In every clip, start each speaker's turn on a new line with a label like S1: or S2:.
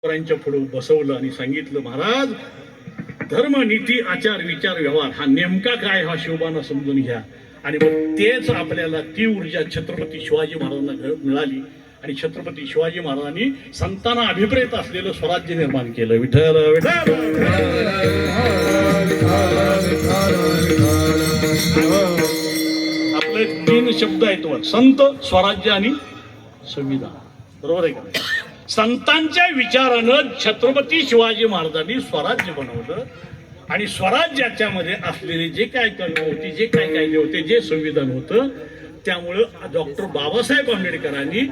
S1: तुकोबांच्या पुढे बसवलं आणि सांगितलं, महाराज धर्म नीती आचार विचार व्यवहार हा नेमका काय हा शिवबांना समजून घ्या. आणि मग तेच आपल्याला ती ऊर्जा छत्रपती शिवाजी महाराजांना मिळाली आणि छत्रपती शिवाजी महाराजांनी संतांना अभिप्रेत असलेलं स्वराज्य निर्माण केलं. विठ्ठल विठ्ठल. आपले 3 शब्द आहेत वर, संत, स्वराज्य आणि संविधान. बरोबर आहे का? संतांच्या विचारानं छत्रपती शिवाजी महाराजांनी स्वराज्य बनवलं आणि स्वराज्याच्या मध्ये असलेले जे काय कलम होती, जे काय कायदे होते, जे संविधान होतं, त्यामुळं डॉक्टर बाबासाहेब आंबेडकरांनी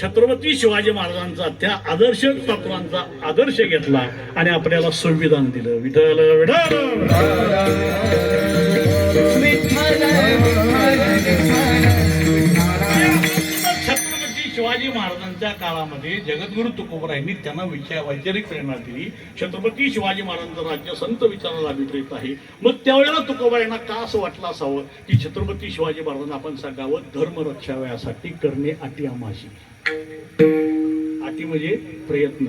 S1: छत्रपती शिवाजी महाराजांचा त्या आदर्श तत्वांचा आदर्श घेतला आणि आपल्याला संविधान दिलं. विठ्ठल विठ्ठल. छत्रपती शिवाजी महाराजांच्या काळामध्ये जगद्गुरु तुकोबरायांनी त्यांना वैचारिक प्रेरणा दिली. छत्रपती शिवाजी महाराजांचं राज्य संत विचाराला अभिप्रेत आहे. मग त्यावेळेला तुकोबरायांना का असं वाटलं असावं की छत्रपती शिवाजी महाराजांना आपण सांगावं, धर्म रक्षावयासाठी करणे अटी आमाशी. अटी म्हणजे प्रयत्न.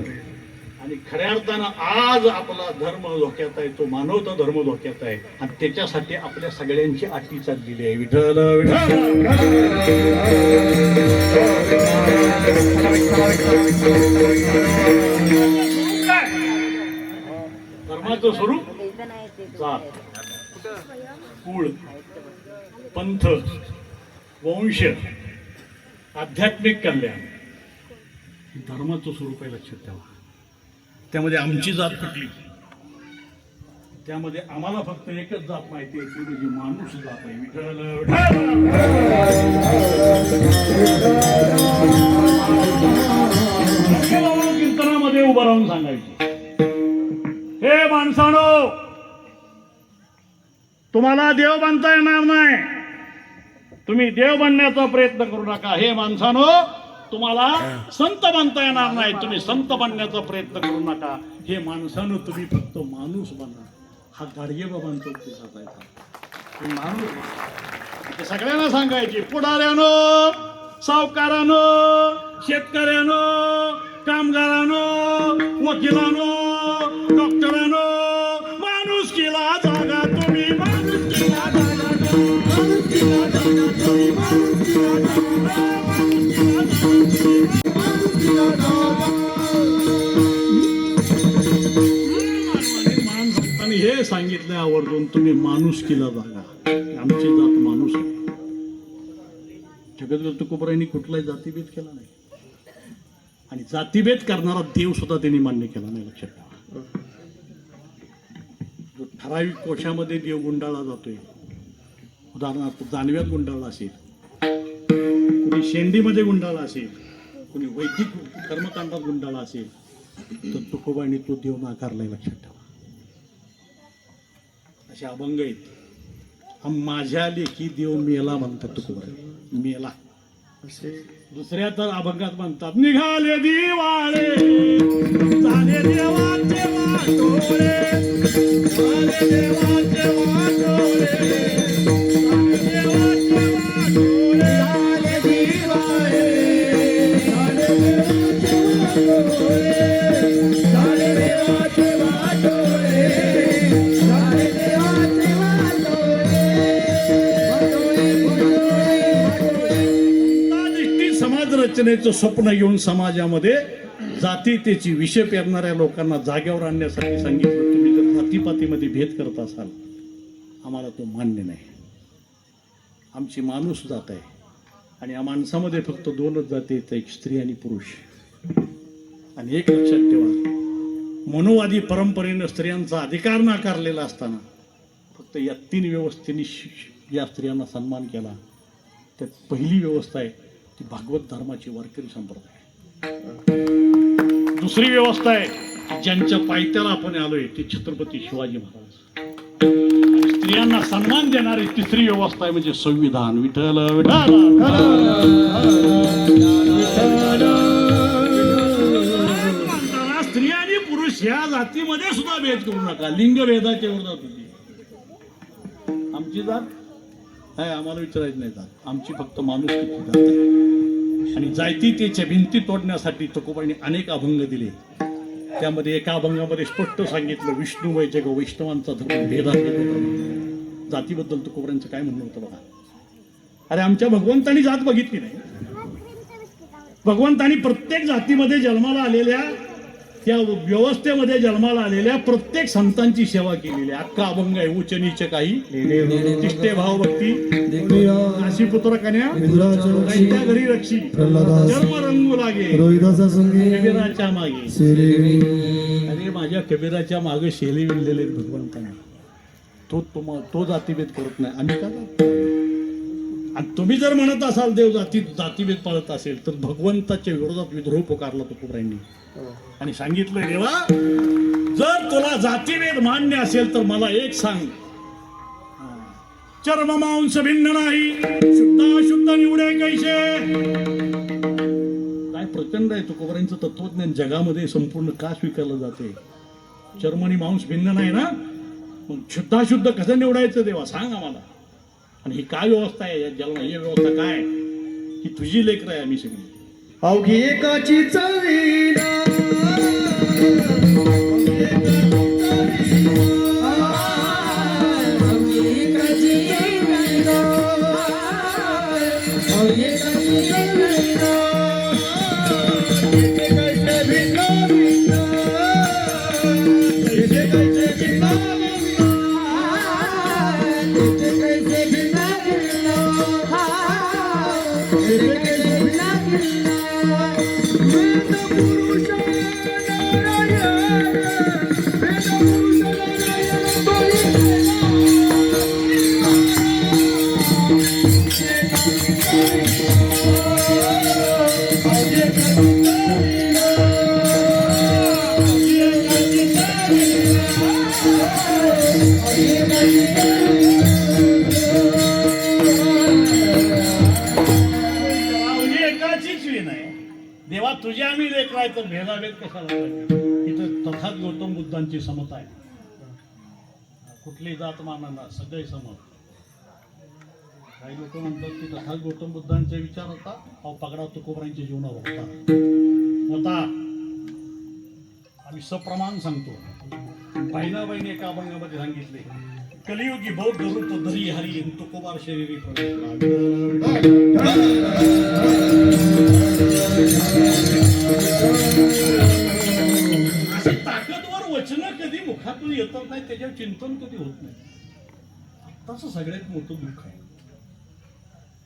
S1: आणि खऱ्या अर्थानं आज आपला धर्म धोक्यात आहे, तो मानवता धर्म धोक्यात आहे आणि त्याच्यासाठी आपल्या सगळ्यांची अटी चाललेली आहे. विठ्ठल विठ्ठल. धर्माचं स्वरूप जात, कुळ, पंथ, वंश, आध्यात्मिक कल्याण, धर्माचं स्वरूप आहे. लक्षात ठेवा. त्यामध्ये आमची जात कुठली? त्यामध्ये आम्हाला फक्त एकच जात माहिती आहे, ती म्हणजे माणूस जात आहे. कीर्तनामध्ये उभं राहून सांगायचे, हे माणसानो, तुम्हाला देव बनता येणार नाही, तुम्ही देव बनण्याचा प्रयत्न करू नका. हे माणसानो, तुम्हाला संत बनता येणार नाही, तुम्ही संत बनण्याचा प्रयत्न करू नका. हे माणसानं तुम्ही फक्त माणूस बना. हा गाडगे बाबांचा उपदेश असायचा. माणूस सगळ्यांना सांगायचे, पुढाऱ्यानो, सावकारानो, शेतकऱ्यानो, कामगारानो, वकिलानो, डॉक्टरानो, माणूस केला जागा तुम्ही, माणूस केला जागा तुम्ही, माणूस केला जागा तुम्ही, माणूस केला जागा. आणि हे सांगितलं आवर्जून, तुम्ही माणूस केला जागा. आमची जात माणूस आहे. जगद्गुरु तुकोबरायांनी कुठलाही जातीभेद केला नाही आणि जातीभेद करणारा देव सुद्धा त्यांनी मान्य केला नाही. लक्षात ठेवा. जो ठराविक कोशामध्ये देव गुंडाळला जातोय, उदाहरणार्थ जानव्यात गुंडाळला असेल, कुणी शेंडीमध्ये गुंडाळला असेल, कुणी वैदिक कर्मकांडात गुंडाळला असेल, तर तुकोबांनी तो देव नाकारलाय. लक्षात ठेवा. असे अभंग आहेत. माझ्या लेखी देव मेला म्हणतात तुकोबा. मेला असे दुसऱ्या तर अभंगात म्हणतात, निघाले दिवाळे झाले देवाचे वाटोळे, झाले देवाचे वाटोळे, झाले दिवाळे, झाले देवाचे वाटोळे, झाले देवाचे वाटोळे. समाज रचनेचं स्वप्न घेऊन समाजामध्ये जातीतेची विषय पेरणाऱ्या लोकांना जागेवर आणण्यासाठी सांगितलं, तुम्ही जर जातीपातीमध्ये भेद करत असाल, आम्हाला तो मान्य नाही. आमची माणूस जात आहे आणि या माणसामध्ये फक्त 2च जाती आहेत, एक स्त्री आणि पुरुष. आणि एक लक्षात ठेवा, मनोवादी परंपरेनं स्त्रियांचा अधिकार नाकारलेला असताना फक्त या 3 व्यवस्थेने या स्त्रियांना सन्मान केला. त्यात पहिली व्यवस्था आहे ती भागवत धर्माची वारकरी संप्रदाय. दुसरी व्यवस्था आहे ज्यांच्या पायथ्याला आपण आलोय ती छत्रपती शिवाजी महाराज. स्त्रियांना सन्मान देणारी तिसरी व्यवस्था आहे म्हणजे संविधान. विठ्ठल विठ्ठल. स्त्री आणि पुरुष ह्या जातीमध्ये सुद्धा भेद करू नका. लिंगभेदाच्या विरोधात होती आमची जात. काय आम्हाला विचारायचं नाही जात, आमची फक्त माणूस जात आहे. आणि जातीतेच्या भिंती तोडण्यासाठी तुकोबांनी अनेक अभंग दिले. त्यामध्ये एका अभंगामध्ये स्पष्ट सांगितलं विष्णुमय जग वैष्णवांचा धर्म भेदाभेद धर्म. जातीबद्दल तुकोबरांचं काय म्हणणं होतं बघा. अरे आमच्या भगवंतानी जात बघितली नाही. भगवंतानी प्रत्येक जातीमध्ये जन्माला आलेल्या त्या व्यवस्थेमध्ये जन्माला आलेल्या प्रत्येक संतांची सेवा केलेली. अख्खा अभंग आहे. उच्च नीच काही तिष्ठे भाव भक्ती काशी पुत्र कन्या दैत्या घरी रक्षी जन्म रंगू लागे कबीराच्या मागे. अरे माझ्या कबीराच्या मागे शेले विणलेले भगवंताने. तो जातीभेद करत नाही. आम्ही का? आणि तुम्ही जर म्हणत असाल देव जातीभेद पाळत असेल तर भगवंताच्या विरोधात विद्रोह पुकारला तुकोबरांनी आणि सांगितलं देवा जर तुला जातीभेद मान्य असेल तर मला एक सांग. चर्म मांस भिन्न नाही शुद्ध निवडे कैसे. काय प्रचंड आहे तुकोबरांचं तत्वज्ञान जगामध्ये संपूर्ण का स्वीकारलं जाते. चर्म आणि मांस भिन्न नाही ना मग शुद्ध कसं निवडायचं देवा सांग आम्हाला. आणि ही काय व्यवस्था आहे या जन्म ही व्यवस्था काय ही तुझी लेकरं आहे आम्ही सगळी.
S2: अवघी एकाची चवीला
S1: देवा तुझ्या आम्ही लेकराय तर भेदाभेद कशाला पाहिजे. इथं तथाच गौतम बुद्धांची समता आहे. कुठली जात मानाला सगळे सम. काही लोक म्हणतात की तथाच गौतम बुद्धांचे विचार होता अहो पगडा तुकोबरांच्या जीवनावर होता. आम्ही सप्रमाण सांगतो. बहिणा बहिणी एका अभंगामध्ये सांगितले कलियुगी बौद्ध रूप धरी हरी तुकोबार शरीरी अशी ताकदवर वचन कधी मुखातून येतात नाही त्याच्यावर चिंतन कधी होत नाही. आत्ताच सगळ्यात मोठं दुःख आहे.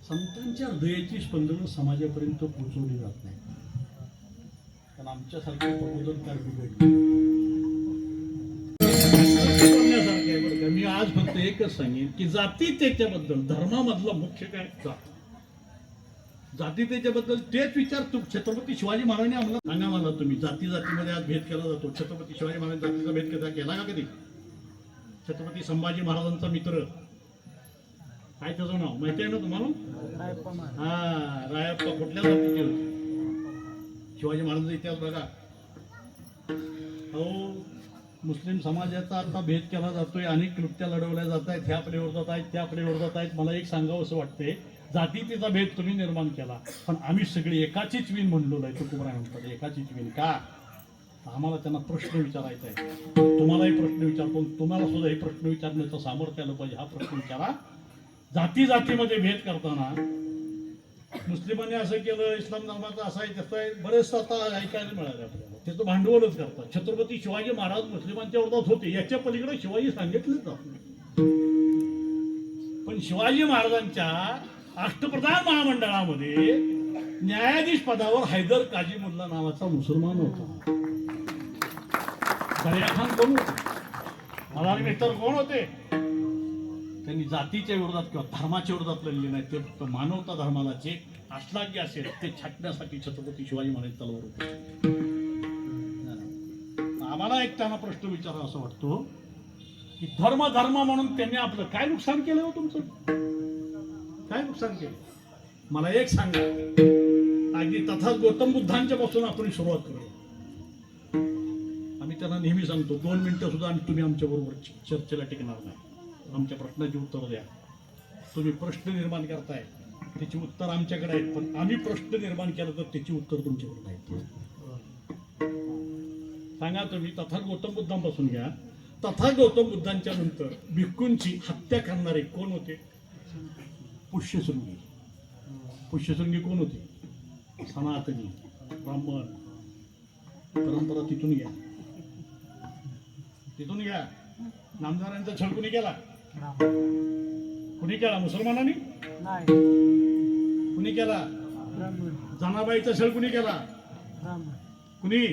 S1: संतांच्या हृदयाची स्पंदनं समाजापर्यंत पोहोचवली जात नाही. कारण आमच्यासारखे प्रबोधनकार बिघडले. मी आज फक्त एकच सांगेन की जातीतेच्याबद्दल धर्मामधला मुख्य काय जातीतेच्याबद्दल तेच विचार छत्रपती शिवाजी महाराजांनी आम्हाला सांगा. मला तुम्ही जातीमध्ये आज भेद केला जातो. छत्रपती शिवाजी महाराज जातीचा भेद केला का कधी. छत्रपती संभाजी महाराजांचा मित्र काय त्याचं नाव माहिती आहे ना तुम्हाला. हा रायप्पा कुठल्या जातीचे होते. शिवाजी महाराजांचा इतिहास बघा. हो मुस्लिम समाजाचा आता भेद केला जातोय. अनेक कृत्या लढवल्या जात आहेत. ह्या आपल्या विरोधात आहेत त्या आपल्या विरोधात आहेत. मला एक सांगावं असं वाटतंय जातीचा भेद तुम्ही निर्माण केला पण आम्ही सगळी एकाचीच विण म्हणलो आहे. तुकोबराय म्हणतात एकाचीच विण का. आम्हाला त्यांना प्रश्न विचारायचा आहे. तुम्हालाही प्रश्न विचारतो. तुम्हाला सुद्धा हे प्रश्न विचारण्याचं सामर्थ्य आलं पाहिजे. हा प्रश्न विचारा. जातीमध्ये भेद करताना मुस्लिमांनी असं केलं इस्लाम धर्माचं असं आहे तसं आहे बरेच आता ऐकायला मिळालं आपल्याला. त्याचं भांडवलच करतात. छत्रपती शिवाजी महाराज मुस्लिमांच्या विरोधात होते याच्या पलीकडे शिवाजी सांगितलंच जात नाही. पण शिवाजी महाराजांच्या अष्टप्रधान महामंडळामध्ये न्यायाधीश पदावर हैदर काजी मुल्ला नावाचा मुसलमान होता. दर्याखान कोण होते. मदारी मित्र कोण होते. त्यांनी जातीच्या विरोधात किंवा धर्माच्या विरोधात लढले नाही. ते फक्त मानवता धर्माला जे आश्लाघ्य असेल ते छाटण्यासाठी छत्रपती शिवाजी महाराज तलवार होते. आम्हाला एक त्यांना प्रश्न विचारा असं वाटतो की धर्म म्हणून त्यांनी आपलं काय नुकसान केलं हो तुमचं. काय नुकसान केलं मला एक सांगा. अगदी तथाच गौतम बुद्धांच्या पासून आपण सुरुवात करूया. आम्ही त्यांना नेहमी सांगतो 2 मिनिटं सुद्धा तुम्ही आमच्या बरोबर चर्चेला टिकणार नाही. आमच्या प्रश्नाची उत्तर द्या. तुम्ही प्रश्न निर्माण करताय त्याची उत्तर आमच्याकडे आहेत पण आम्ही प्रश्न निर्माण केला तर त्याची उत्तर तुमच्याकडे आहेत. सांगा तुम्ही तथा गौतम बुद्धांपासून घ्या. तथा गौतम बुद्धांच्या नंतर भिक्खूंची हत्या करणारे कोण होते? पुष्यशृंगी. पुष्यशृंगी कोण होते? सनातनी ब्राह्मण परंपरा. तिथून घ्या, तिथून घ्या. नामदारांचा छळ कुणी केला? कुणी केला? मुसलमानांनी? कुणी केला? जनाबाईचा छळ कुणी केला? कुणी?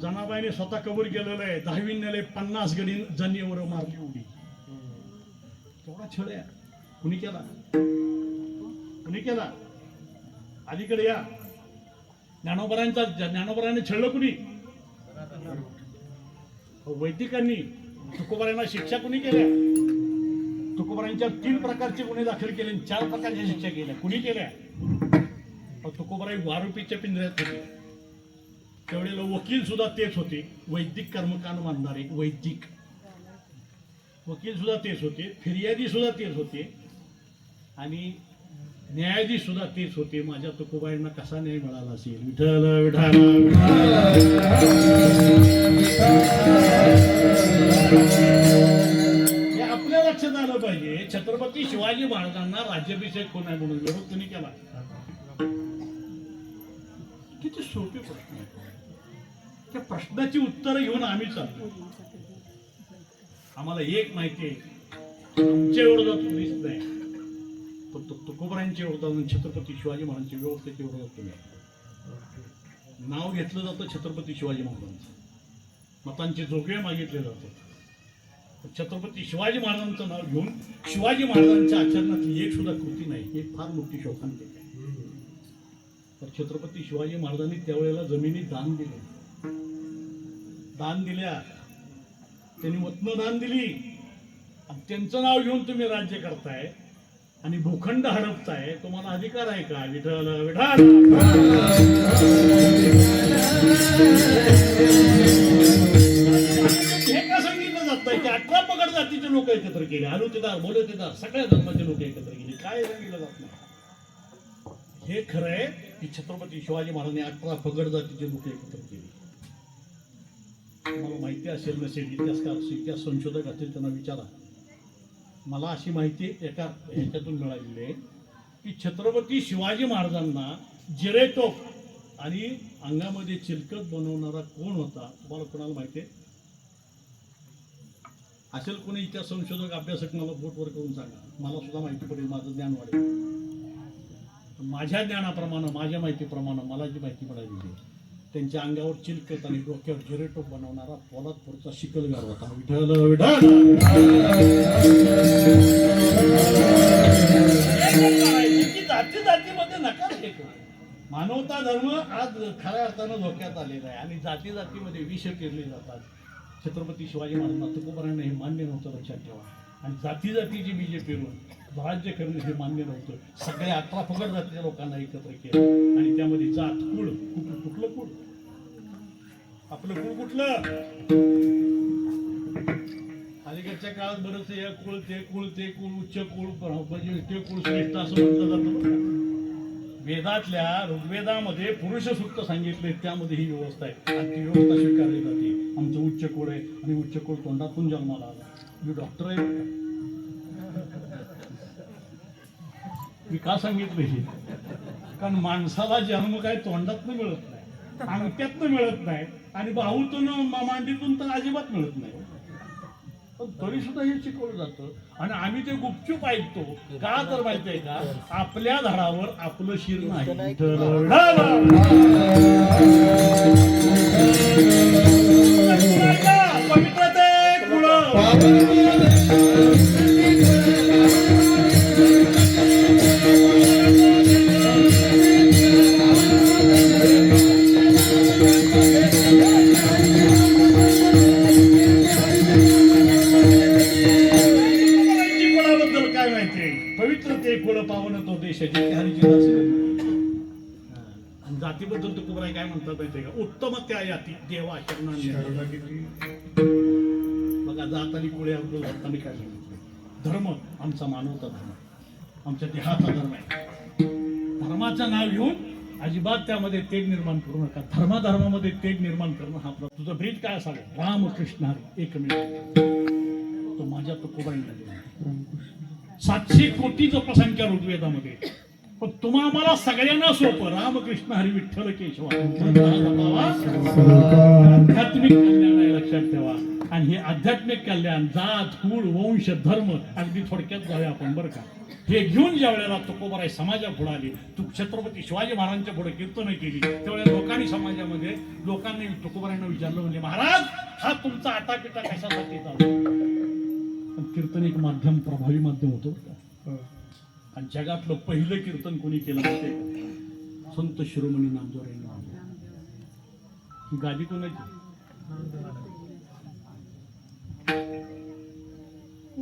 S1: जनाबाईने स्वतः कबूल केलेलं आहे. 10वी नेले 50 गडी जनीवर मारली उडी. तेवढा छळ आहे. कुणी केला? कुणी केला? अलीकडे या. ज्ञानोबरांनी छळलं कुणी? वैदिकांनी. तुकोबारांना शिक्षा कुणी केल्या? तुकोबारांच्या 3 प्रकारचे गुन्हे दाखल केले, 4 प्रकारच्या शिक्षा केल्या. कुणी केल्या? तुकोबाराई वारुपीच्या पिंजऱ्यात होते. त्यावेळेला वकील सुद्धा तेच होते. वैदिक कर्मकांड मानणारे वैदिक वकील सुद्धा तेच होते. फिर्यादी सुद्धा तेच होते आणि न्यायाधीश सुद्धा तेच होते. माझ्या तुकोबाईंना कसा न्याय मिळाला असेल? विठ्ठल विठ्ठल. हे आपल्या लक्षात आलं पाहिजे. छत्रपती शिवाजी महाराजांना राज्याभिषेक कोण आहे म्हणून विरोध कोणी केला? किती सोपे प्रश्न आहे. त्या प्रश्नाची उत्तरं घेऊन आम्ही चाललो. आम्हाला एक माहिती आहे, आमच्या विरोधात कोणीच नाही, फक्त तुकोबारांच्या विरोधात आणि छत्रपती शिवाजी महाराजांच्या व्यवस्थेच्या विरोधात तुम्ही. नाव घेतलं जातं छत्रपती शिवाजी महाराजांचं, मतांचे जोगवे मागितले जातात. छत्रपती शिवाजी महाराजांचं नाव घेऊन शिवाजी महाराजांच्या आचरणातली एक सुद्धा कृती नाही. हे फार मोठी शोकांतिक आहे. तर छत्रपती शिवाजी महाराजांनी त्यावेळेला जमिनी दान दिले, दान दिल्या. त्यांनी वतनं दान दिली आणि त्यांचं नाव घेऊन तुम्ही राज्य करताय आणि भूखंड हडपताय. तुम्हाला अधिकार आहे का? विठ्ठल विठ्ठल. हे का सांगितलं जात नाही की 18 पगड जातीचे लोक एकत्र केले, हलुतेदार बोलतेदार सगळ्या धर्माचे लोक एकत्र केले? काय सांगितलं जात नाही? हे खरं आहे की छत्रपती शिवाजी महाराजांनी 18 पगड जातीचे लोक एकत्र केले. तुम्हाला माहिती असेल नसेल, इतिहासकार इतिहास संशोधक असतील त्यांना विचारा. मला अशी माहिती एका ह्याच्यातून मिळालेली आहे की छत्रपती शिवाजी महाराजांना जिरेटोप आणि अंगामध्ये चिलकत बनवणारा कोण होता? तुम्हाला कोणाला माहिती आहे? असेल कोणी इतिहास संशोधक अभ्यासक मला बोटवर करून सांगा. मला सुद्धा माहिती पडेल, माझं ज्ञान वाढेल. माझ्या ज्ञानाप्रमाणे, माझ्या माहितीप्रमाणे मला जी माहिती मिळालेली आहे, त्यांच्या अंगावर चिलकत आणि डोक्यावर जिरेटोप बनवणारा पोलादपूरचा शिकलगार होता. विठ्ठल विठ्ठल. जाती जातीमध्ये नका हे करू. मानवता धर्म आज खऱ्या अर्थानं धोक्यात आलेला आहे आणि जाती जातीमध्ये विष पेरले जातात. छत्रपती शिवाजी महाराजांना तुकोबारांना हे मान्य नव्हतं, लक्षात ठेवा. आणि जाती जातीची बीजे पेरून राज्य करणे हे मान्य नव्हतं. सगळ्या 18 पगड जातीच्या लोकांना एकत्र केलं आणि त्यामध्ये जात कुळ, कुठलं कुळ? आपलं कुळ कुठलं? अलीकडच्या काळात बरंच हे कुळ ते कुळ ते कुळ उच्च कुळ म्हणजे ते कुळ श्रेष्ठ असं म्हटलं जातं. वेदातल्या ऋग्वेदामध्ये पुरुष सूक्त सांगितले, त्यामध्ये ही व्यवस्था आहे आणि ती व्यवस्था स्वीकारली जाते. आमचं उच्च कुळ आहे आणि उच्च कुळ तोंडातून जन्माला आला. मी डॉक्टर आहे. मी का सांगितलं हे? कारण माणसाला जन्म काय तोंडातनं मिळत नाही, अंगठ्यातनं मिळत नाही आणि बाहूतून मांडीतून तर अजिबात मिळत नाही. पण तरी सुद्धा हे शिकवलं जातं आणि आम्ही ते गुपचूप ऐकतो. का तर माहितीये का? आपल्या झाडावर आपलं शिर नाही. पवित्रते कुळ. जातीबद्दल तुकोबाराय काय म्हणतात माहितीये का? उत्तम त्या याती देवा शरणांनी. बघा, जात आणि कुळे अब्दुल भट्टांनी काय सांगितलं? धर्म आमचा मानवता धर्म, आमच्या देहाचा धर्म आहे. धर्माचं नाव घेऊन अजिबात त्यामध्ये तेढ निर्माण करू नका. धर्माधर्मामध्ये तेढ निर्माण करणं हा आपला. तुझं ब्रीद काय असावं? रामकृष्ण हरी. एक मिनिट. तो माझ्या तुकोबाईंना 700 कोटी जपसंख्या ऋग्वेदामध्ये. पण तुम्हा आम्हाला सगळ्यांना सोपं रामकृष्ण हरी विठ्ठल केशवा. आध्यात्मिक कल्याण आहे, लक्षात ठेवा. आणि हे आध्यात्मिक कल्याण जात कुळ वंश धर्म अगदी थोडक्यात जाऊया आपण बरं का. हे घेऊन ज्या वेळेला तुकोबाराय समाजा पुढे आली, तू छत्रपती शिवाजी महाराजांच्या पुढे कीर्तन केली, त्यावेळेला लोकांनी समाजामध्ये लोकांनी तुकोबारायांना विचारलं म्हणजे महाराज हा तुमचा आटापिटा कशासाठी चालू? पण कीर्तन एक माध्यम, प्रभावी माध्यम होतं का. आणि जगातलं पहिलं कीर्तन कोणी केलं होते? संत शिरोमणी नामदेव यांनी. ही गादी कोणाची?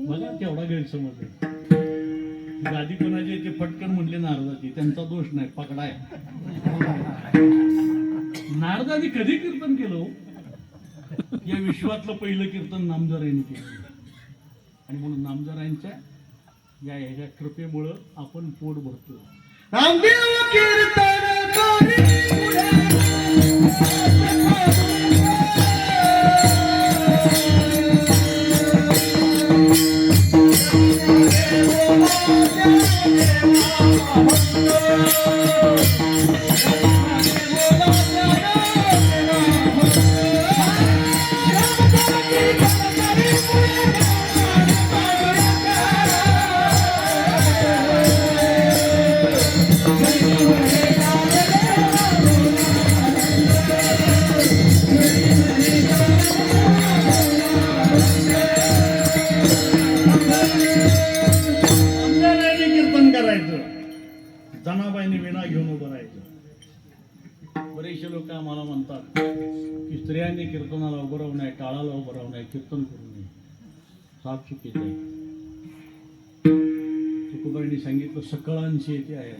S1: बघा केवढा गैरसमज आहे. गादी कोणाची ते फटकन म्हणले नारदाची. त्यांचा दोष नाही, पकडा आहे. नारदानी कधी कीर्तन केलं? या विश्वातलं पहिलं कीर्तन नामदेवरायांनी केलं. आणि म्हणून नामदेवरायांच्या या ह्याच्या कृपेमुळं आपण पोट भरतो.
S2: नामदेव कीर्तन करी
S1: जनाबाईने विना घेऊन उभं राहायचं. बरेचसे लोक आम्हाला म्हणतात की स्त्रियांनी कीर्तनाला उभं राहू नये, टाळाला उभं राहू नये, कीर्तन करू नये. साफ चुकीचं आहे. तुकोबारायांनी सांगितलं सकळांची येते आहे.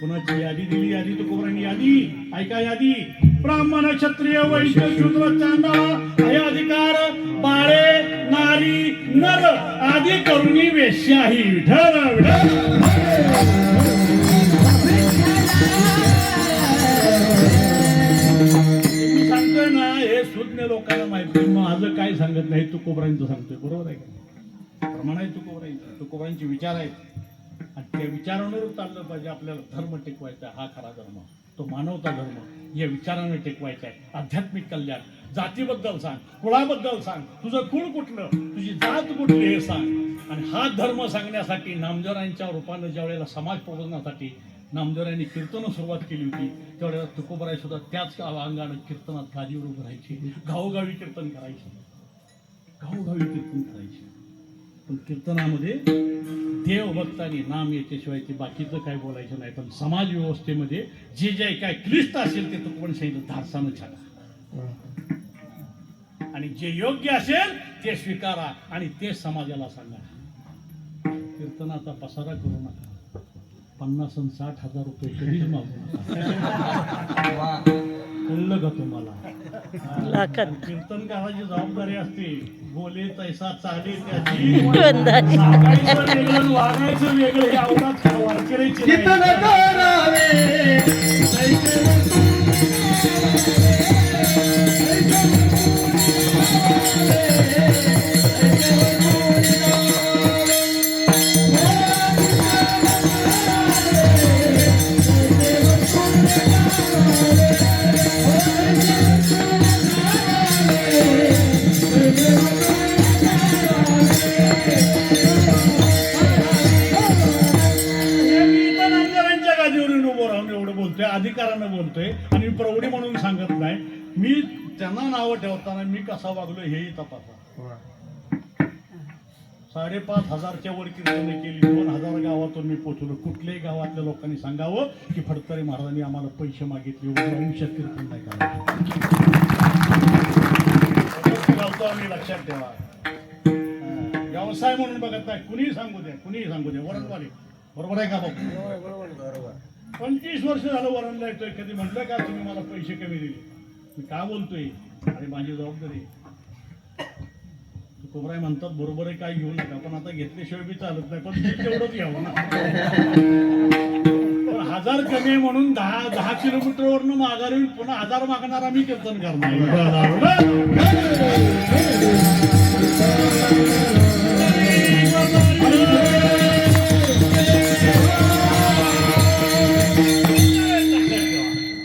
S1: कुणाची यादी दिली? यादी तुकोबारायांनी यादी ऐका. यादी ब्राह्मण क्षत्रिय वैश्य शूद्र चांडाळ हे अधिकार बाळे नारी नर आदी करुणी वेश्याही. विठ्ठल विठ्ठल. मी सांगतोय ना, हे सुज्ञ लोकांना माहिती. माझं काय सांगत नाही, तुकोबारायांचं सांगतोय. बरोबर आहे का? प्रमाण आहे तुकोबारायांचं. तुकोबारायांचे विचार आहेत आणि त्या विचारांवर चाललं पाहिजे. आपल्याला धर्म टिकवायचा आहे, हा खरा धर्म. तो मानवता धर्म या विचाराने टिकवायचा आहे. आध्यात्मिक कल्याण. जातीबद्दल सांग, कुळाबद्दल सांग, तुझं कुळ कुठलं, तुझी जात कुठली हे सांग. आणि हा धर्म सांगण्यासाठी नामदेवरायांच्या रूपानं ज्या वेळेला समाज प्रबोधनासाठी नामदेवरायांनी कीर्तन सुरुवात केली होती, त्यावेळेला तुकोबाराय सुद्धा त्याच अंगानं कीर्तनात गादीवर उभं राहायचे. गावोगावी कीर्तन करायचे. गावोगावी कीर्तन करायचे. पण कीर्तनामध्ये देवभक्त आणि नाम याच्याशिवाय ते बाकीचं काय बोलायचं नाही. पण समाज व्यवस्थेमध्ये जे जे काय क्लिष्ट असेल ते तुकोबारायांनी सांगितलं धाडसानं छाडा. आणि जे योग्य असेल ते स्वीकारा आणि ते समाजाला सांगा. कीर्तनाचा पसारा करू नका. 50 आणि 60 हजार रुपये कधीच मागू नका. कळलं का तुम्हाला? कीर्तन करायची जबाबदारी असते. बोले तैसा चाले त्याची सांगायचं वेगळं वागायचं वेगळं. हे आवडात वारकऱ्याची
S2: कीर्तन करावे
S1: अधिकारानं बोलतोय आणि मी प्रौढी म्हणून सांगत नाही. मी त्यांना नावं ठेवताना मी कसा वागलो हेही तपासा. 5,500च्या वर कीर्तने केली. 2,000 गावातून मी पोहोचलो. कुठल्याही गावातल्या लोकांनी सांगावं की फडतरे महाराजांनी आम्हाला पैसे मागितले, वंशात कीर्तन नाही करायचं. आम्ही लक्षात ठेवा. व्यवसाय म्हणून बघत नाही. कुणीही सांगू द्या, कुणीही सांगू द्या. वरणवाले बरोबर आहे का बाबू? 25 वर्ष झालं वरणला येतोय. कधी म्हटलं का तुम्ही मला पैसे कमी दिले? मी का बोलतोय? अरे माझी जबाबदारी. तुकोबाराय म्हणतात बरोबर आहे, काय घेऊ नका. पण आता घेतल्याशिवाय बी चालत नाही. पण तेवढंच घ्यावं ना. पण 1000 कमी आहे म्हणून 10 किलोमीटरवरनं माघारी येऊन पुन्हा 1000 मागणार आम्ही कीर्तन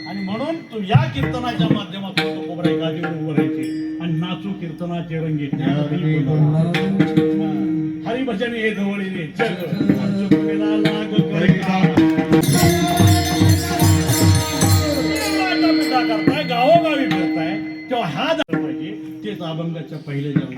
S1: आणि म्हणून तू या कीर्तनाच्या माध्यमातून तुकोबराई गादीवर उभं राहायचे आणि नाचू कीर्तनाचे रंगीत हरिभजन हे जवळीने जग चुकवेला लाग करिता करताय गावोगावी फिरताय तेव्हा हा झाला पाहिजे तेच अभंगाच्या पहिले जन्म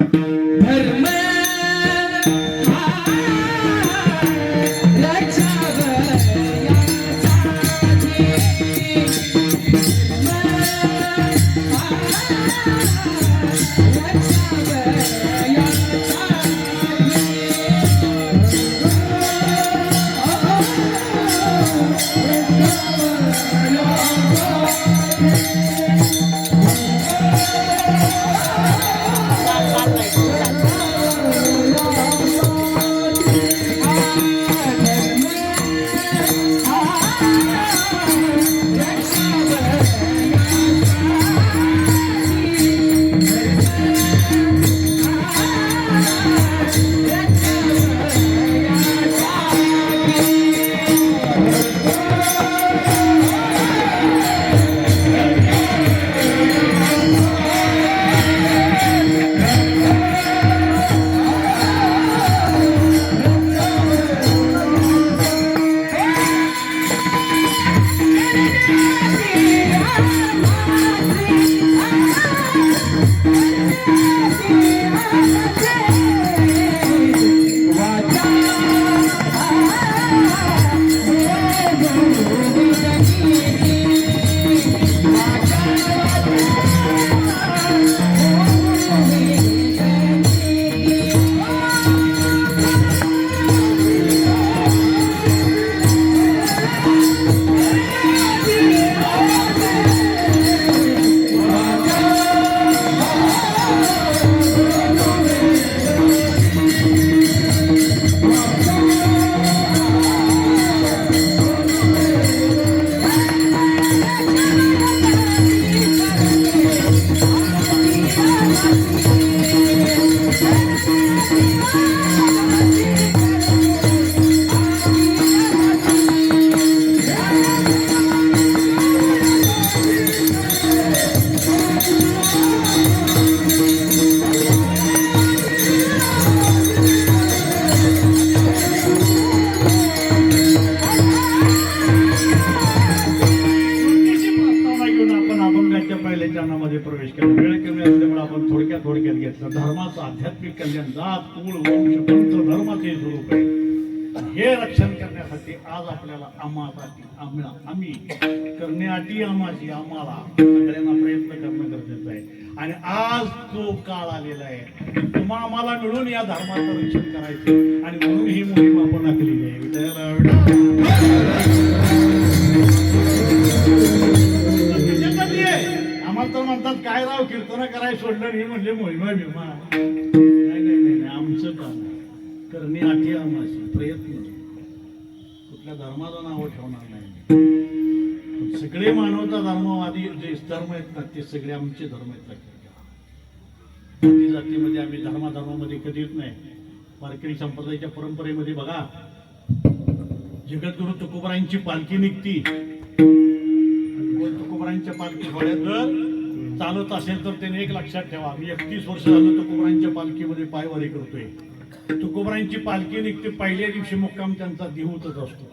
S1: प्रवेश केला. वेळ कमी असल्यामुळे आपण थोडक्यात घेतलं. धर्माचं आध्यात्मिक कल्याण, जात कुळ वंश पंथ धर्माचे स्वरूप आहे. हे रक्षण करण्यासाठी आज आपल्याला आम्ही करण्यासाठी आम्हाला सगळ्यांना प्रयत्न करणं गरजेचं आहे. आणि आज तो काळ आलेला आहे, तुम्हा आम्हाला मिळून या धर्माचं रक्षण करायचं आणि म्हणून ही मोहीम आपण आखलेली आहे. आम्हाला तर म्हणतात काय राव कीर्तन करायला सोडलं हे म्हणले मोहिमा भीमा. नाही आमचं काम करणे आठी आमाची प्रयत्न, कुठल्या धर्माचं नाव ठेवणार नाही. सगळे मानवता धर्मवादी जे धर्म आहेत ना ते सगळे आमचे धर्म आहेत. जाती जातीमध्ये आम्ही धर्मामध्ये कधी येत नाही. वारकरी संप्रदायाच्या परंपरेमध्ये बघा, जगद्गुरु तुकोबरायांची पालखी निघती, तुकोबरायांच्या पालखी थोड्यात जर चालत असेल तर त्याने एक लक्षात ठेवा, मी 31 वर्ष झालं तुकोबरायांच्या पालखीमध्ये पायवारी करतोय. तुकोबरायांची पालखी निघते, पहिल्या दिवशी मुक्काम त्यांचा देहूतच असतो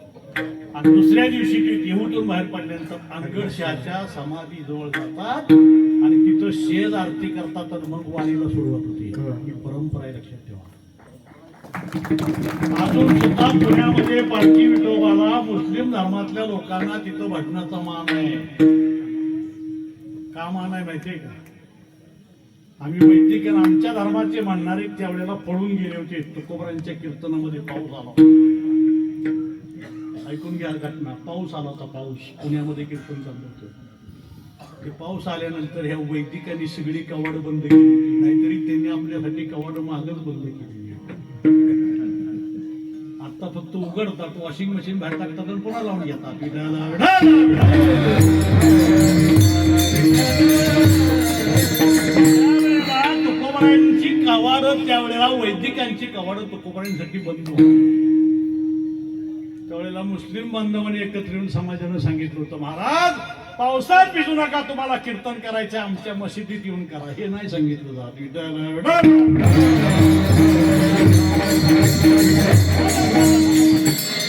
S1: आणि दुसऱ्या दिवशी ते देहूतून बाहेर पडल्यानंतर अनगडशाच्या समाधी जवळ जातात आणि तिथं शेज आरती करतात आणि मग वारीला सुरुवात होती. ही परंपरा आहे, लक्षात ठेवा. अजून सुद्धा पुण्यामध्ये पालखी विठोबाला मुस्लिम धर्मातल्या लोकांना तिथं भजनाचा मान आहे. का मान आहे माहितीये का? आम्ही वैदिक आमच्या धर्माचे म्हणणारे त्यावेळेला पळून गेले होते. तुकोबरायांच्या कीर्तनामध्ये पाऊस आला, ऐकून घ्या घटना. पाऊस आला होता, पाऊस पुण्यामध्ये कीर्तन चाललं होतं. ते पाऊस आल्यानंतर ह्या वैदिकांनी सगळी कवाड बंद केली, नाहीतरी त्यांनी आपल्यासाठी कवाड मागच बंद केली. आता फक्त उघडतात, वॉशिंग मशीन बाहेर टाकतात आणि पुन्हा लावून घेतात. विठाला तुकोबारायांची कवाडं त्यावेळेला वैदिकांची कवाडं तुकोबारायांसाठी बंद होती. त्यावेळेला मुस्लिम बांधवांनी एकत्र येऊन समाजानं सांगितलं होतं, महाराज पावसात भिजू नका, तुम्हाला कीर्तन करायचं आमच्या मशिदीत येऊन करा. हे नाही सांगितलं जात.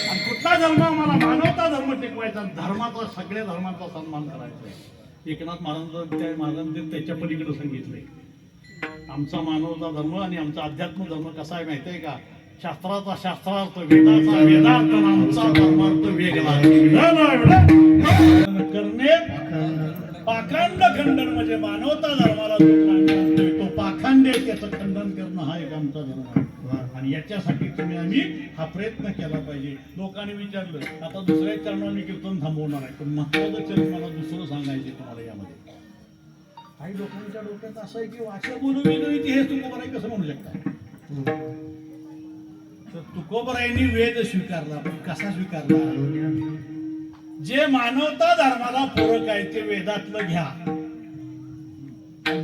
S1: आणि कुठला धर्म आम्हाला मानवता धर्म टिकवायचा, धर्माचा सगळ्या धर्माचा सन्मान करायचा. एकनाथ महाराजांनी त्याच्या पलीकडे सांगितलंय, आमचा मानवता धर्म आणि आमचा अध्यात्म धर्म कसा आहे माहिती आहे का? शास्त्राचा शास्त्रार्थ, वेदाचा वेदार्थ, आमचा धर्मार्थ वेगळा करणे. पाखंड खंडन म्हणजे मानवता धर्माला जो प्राणी म्हणतोय तो पाखंड आहे, त्याचं खंडन करणं हा एक आमचा धर्म आहे. आणि याच्यासाठी आम्ही हा प्रयत्न केला पाहिजे. लोकांनी विचारलं, आता दुसऱ्या चरणाने कीर्तन थांबवणार आहे, पण महत्वाचं चरण मला दुसरं सांगायचे तुम्हाला यामध्ये. काही लोकांच्या डोक्यात असं आहे की वाचा बोलू वेगळी हे तुकोबाराय कसं म्हणू शकता? तर तुकोबारायांनी वेद स्वीकारला, पण कसा स्वीकारला? जे मानवता धर्माला पूरक आहे ते वेदातलं घ्या,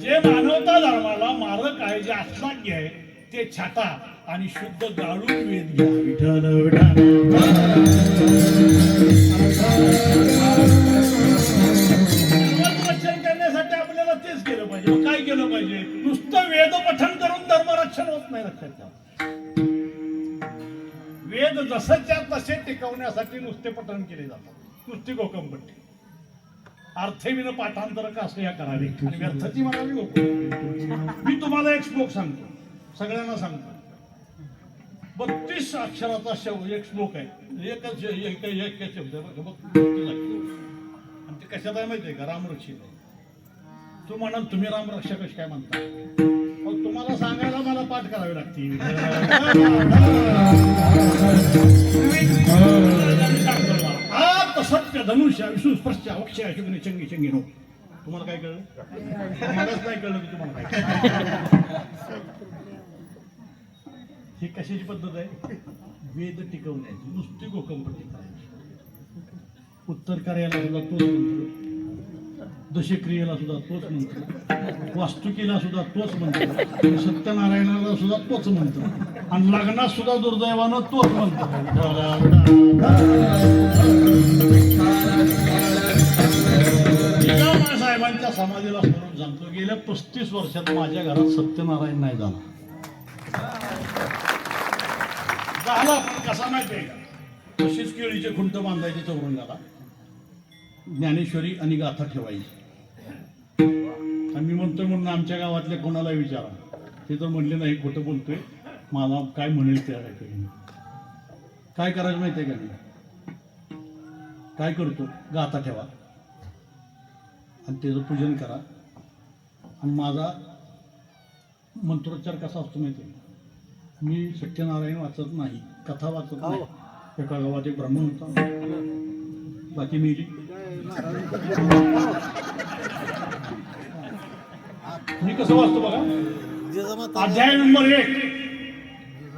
S1: जे मानवता धर्माला मारक आहे, जे अश्लाघ्य आहे ते छाटा आणि शुद्ध गाळून वेद घ्या. विठ्ठल रक्षण करण्यासाठी आपल्याला तेच केलं पाहिजे. काय केलं पाहिजे? नुसतं वेद पठण करून धर्मरक्षण होत नाही. लक्षात ठेवा, वेद जसंच्या तसे टिकवण्यासाठी नुसते पठण केले जातात, नुसती गोकंपट्टी. अर्थविन पाठांतर कसं या करावे आणि व्यर्थाची म्हणावी गोकंपट्टी. मी तुम्हाला एक श्लोक सांगतो, सगळ्यांना सांगतो. 32 अक्षराचा एक श्लोक आहे, एकच एक शब्द आणि ते कशात आहे माहिती आहे का? रामरक्षित आहे. तू म्हणाल तुम्ही रामरक्षा कशी काय म्हणता? तुम्हाला सांगायला मला पाठ करावी लागतील. सत्य धनुष्य विष्णू स्पर्श अक्षय शुग्नी चंगी चंगी नो. तुम्हाला काय कळलं? मलाच नाही कळलं की तुम्हाला काय. ही कशाची पद्धत आहे? वेद टिकवण्याची, नुसती गोकंपट्टी करायची. उत्तर कार्याला सुद्धा तोच मंत्र, दशक्रियेला सुद्धा तोच मंत्र, वास्तुकीला सुद्धा तोच मंत्र, सत्यनारायणाला सुद्धा तोच मंत्र, आणि लग्नात सुद्धा दुर्दैवानं तोच मंत्र. साहेबांच्या समाधीला सोडून सांगतो, गेल्या 35 वर्षात माझ्या घरात सत्यनारायण नाही झाला. पण कसा माहिती आहे का? तशीच केळीचे खुंट बांधायचे चौरंगाला, ज्ञानेश्वरी आणि गाथा ठेवायची. आम्ही म्हणतोय म्हणून आमच्या गावातल्या कोणाला विचारा, ते तर म्हणले नाही खोटं बोलतोय, मला काय म्हणेल ते ऐकून. काय करायचं माहिती आहे का? मी काय करतो, गाथा ठेवा आणि त्याचं पूजन करा. आणि माझा मंत्रोच्चार कसा असतो माहिती आहे? मी सत्यनारायण वाचत नाही, कथा वाचत नाही. एका गावात एक ब्राह्मण होता, बाकी मेली. मी कसं वाचतो बघा. अध्याय नंबर 1,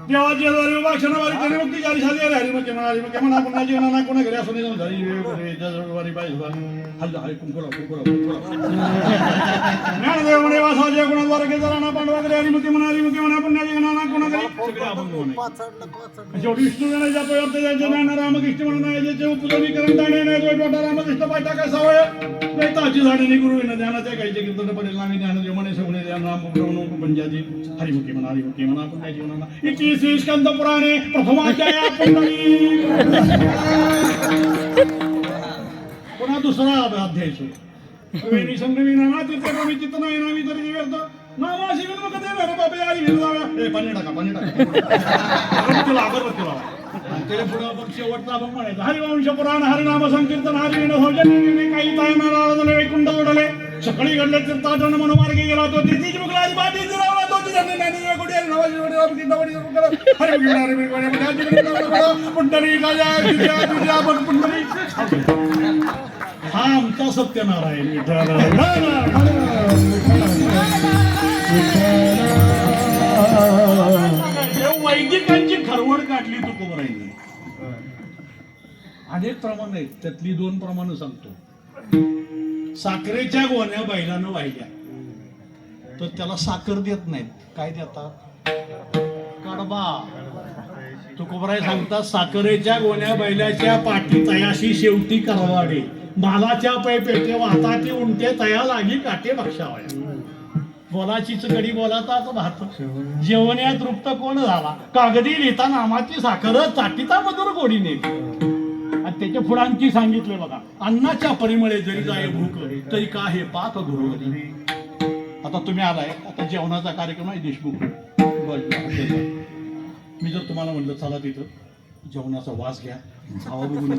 S1: देवाच्या द्वारे उपासनावारी त्याने मुक्ती झाली साधी हरिमुखे म्हणा पुन्हा जीवना कोणा घरी असं नाही झाली ज्ञानदेव म्हणे वासाच्या गुणाद्वारे केला ना पांडवाकडे हरिमुखे म्हणा पुन्हा जीवना कोणा घरी शेवटी विष्णू गणेश जातो अर्थ ज्यांचे ज्ञान रामकृष्ण म्हणून ज्याचे उपजनीकरण दाणे नाही तो रामकृष्ण पाठा काय सवय नाही ताची झाडे गुरु ज्ञानाच्या काहीचे कीर्तन पडेल नामी ज्ञानदेव म्हणे सगळे राम पंजाजी हरिमुखे म्हणा पुन्हा जीवना इति श्री स्कंद पुराणे प्रथमाध्याय पुन्हा दुसरा अध्याय सुरू. संगमी नाना तीर्थमी चित्त नाही नामी तरी व्यर्थ नामा शिवन मग ते घर बाबे आली घेऊन पाणी टाका अगरबत्ती लावा. त्याला पुढे मग शेवटचा मग म्हणायचं हरिवंश पुराण हरिनाम संकीर्तन हरिण भोजन काही तायना वैकुंठ ओढले सकाळी घडले तीर्थाटन मनोमार्गे गेला तो तिथीच मुगला बाटी लावला तो हा आमचा सत्यनारायण. वैदिकांची खरवड काढली तुकोबारायांनी. अनेक प्रमाण आहेत, त्यातली 2 प्रमाण सांगतो. साखरेच्या गोण्या बैलानं वाहिल्या तर त्याला साखर देत नाहीत, काय देतात? कडबा. तुकोबराय सांगतात साखरेच्या गोण्या बैलाच्या पाठी तयाशी शेवटी करवाडे, मालाच्या पै पेटे वाहता ते उंटे तया लागी काटे बक्षावया. बोलाचीच गडी बोलाताच भात, जेवण्या तृप्त कोण झाला, कागदी लिहिता नामाची साखर चाटीता मधुर गोडी नेली. आणि त्याच्या फुडांची सांगितले बघा, अन्नाच्या परिमळे जरी जाय भूक तरी का हे पाक गुरुवरी. आता तुम्ही आलाय, आता जेवणाचा कार्यक्रम आहे देशमुख. मी जर तुम्हाला म्हणलं चला तिथं जेवणाचा वास घ्या, खावा बघून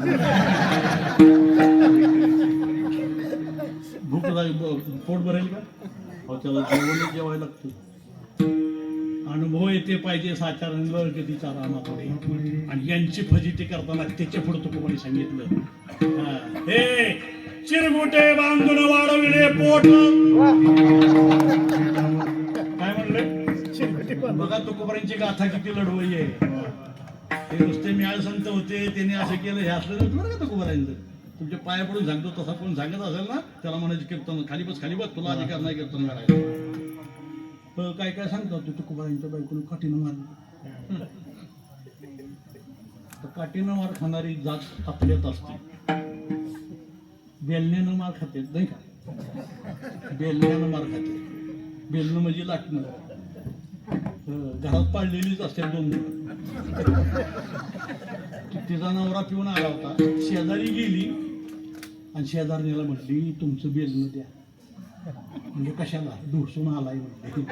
S1: भूक पोट भरेल का? हो, त्याला जेवण जेवायला लागतं. अनुभव येते पाहिजे साचार कधीचा रामाकडे. आणि यांची फजिती करताना त्याच्या पुढे तुकोबाने सांगितलं, हे चिरगुटे बांधून वाढविले पोट. काय म्हणले बघा, तुकोबांची गाथा किती लढवई आहे. ते नुसते मिळाळ संत होते, त्यांनी असं केलं, हे असलं नव्हतं बरं का तुकोबांचं. तुमच्या पाया पडून सांगतो तसा कोण सांगत असेल ना, त्याला म्हणायचं कीर्तन खाली बस तुला अधिकार नाही कीर्तन करायचं. काय काय सांगतो तू तुकोबांच्या बायकोनं काठीनं मारली. काठीनं मार खाणारी जात आपल्यात असते, बेलण्यानं मार खाते नाही का? बेलण्यानं मार खाते. बेलणं म्हणजे लाटणं. घरात पाळलेलीच असते 2 तिचा नवरा पिऊन आला होता, शेजारी गेली आणि शेजारणीला म्हटली तुमचं बेलणं द्या. म्हणजे कशाला? ढोसून आलाय म्हटले.